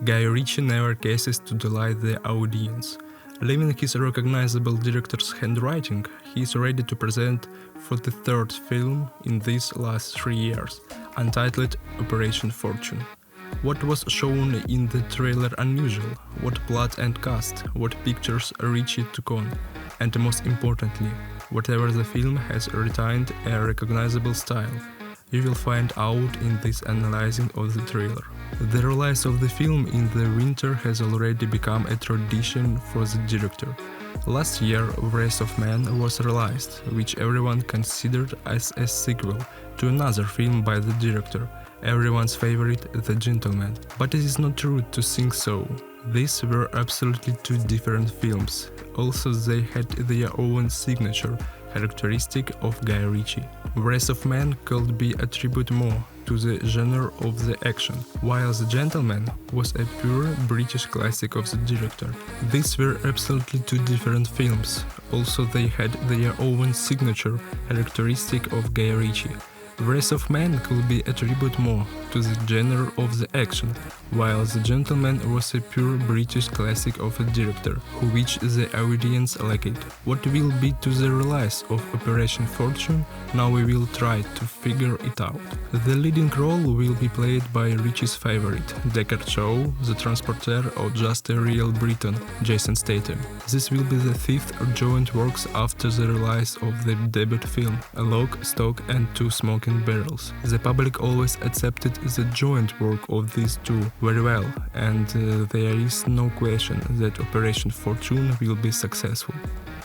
Guy Ritchie never ceases to delight the audience. Leaving his recognizable director's handwriting, he is ready to present for the third film in these last 3 years, untitled Operation Fortune. What was shown in the trailer unusual? What plot and cast? What pictures Ritchie took on? And most importantly, whatever the film has retained a recognizable style. You will find out in this analyzing of the trailer. The release of the film in the winter has already become a tradition for the director. Last year, Wrath of Man was released, which everyone considered as a sequel to another film by the director, everyone's favorite, The Gentleman. But it is not true to think so. These were absolutely two different films. Also, they had their own signature, characteristic of Guy Ritchie. Wrath of Man could be attributed more to the genre of the action, while The Gentleman was a pure British classic of the director. These were absolutely two different films. Also, they had their own signature, characteristic of Guy Ritchie. Wrath of Man could be attributed more to the genre of the action, while The Gentleman was a pure British classic of a director, which the audience liked. What will be to the release of Operation Fortune? Now we will try to figure it out. The leading role will be played by Ritchie's favorite, Deckard Shaw, the transporter, or just a real Briton, Jason Statham. This will be the fifth joint works after the release of the debut film, A Lock, Stock and Two Smoking Barrels. The public always accepted the joint work of these two very well, and there is no question that Operation Fortune will be successful.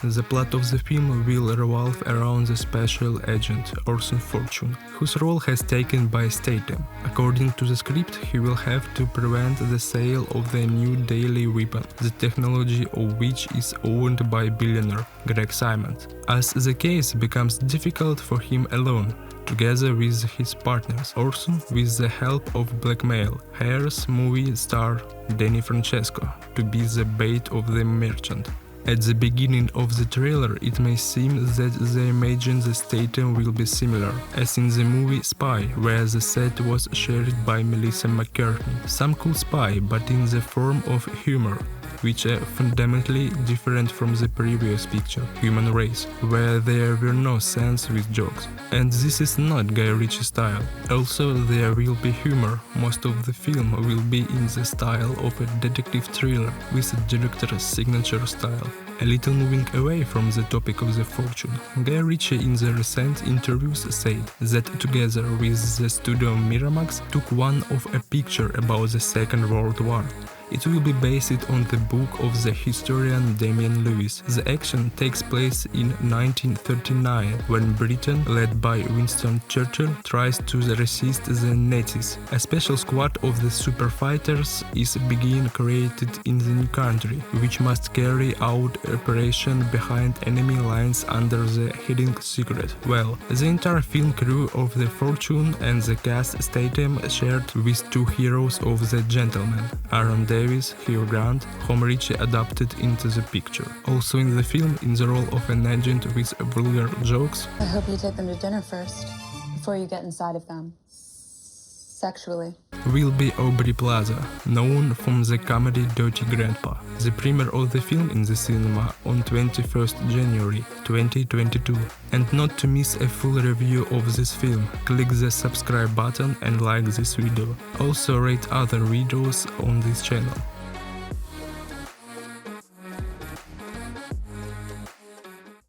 The plot of the film will revolve around the special agent Orson Fortune, whose role has taken by Statham. According to the script, he will have to prevent the sale of the new deadly weapon, the technology of which is owned by billionaire Greg Simons. As the case becomes difficult for him alone, together with his partners, Orson, with the help of blackmail, hires movie star Danny Francesco to be the bait of the merchant. At the beginning of the trailer, it may seem that they imagine the Statham will be similar, as in the movie Spy, where the set was shared by Melissa McCartney. Some cool spy, but in the form of humor, which are fundamentally different from the previous picture, Human Race, where there were no scenes with jokes. And this is not Guy Ritchie style. Also, there will be humor. Most of the film will be in the style of a detective thriller, with a director's signature style. A little moving away from the topic of the fortune, Guy Ritchie in the recent interviews said that together with the studio Miramax took one of a picture about the Second World War. It will be based on the book of the historian Damian Lewis. The action takes place in 1939, when Britain, led by Winston Churchill, tries to resist the Nazis. A special squad of the superfighters is being created in the new country, which must carry out operation behind enemy lines under the heading Secret. Well, the entire film crew of The Fortune and the cast Statham shared with two heroes of The Gentleman, Aaron Davis, Hugh Grant, whom Ritchie adapted into the picture. Also in the film, in the role of an agent with vulgar jokes. I hope you take them to dinner first, before you get inside of them. Sexually. Will be Aubrey Plaza, known from the comedy Dirty Grandpa. The premiere of the film in the cinema on 21st January 2022. And not to miss a full review of this film, click the subscribe button and like this video. Also rate other videos on this channel.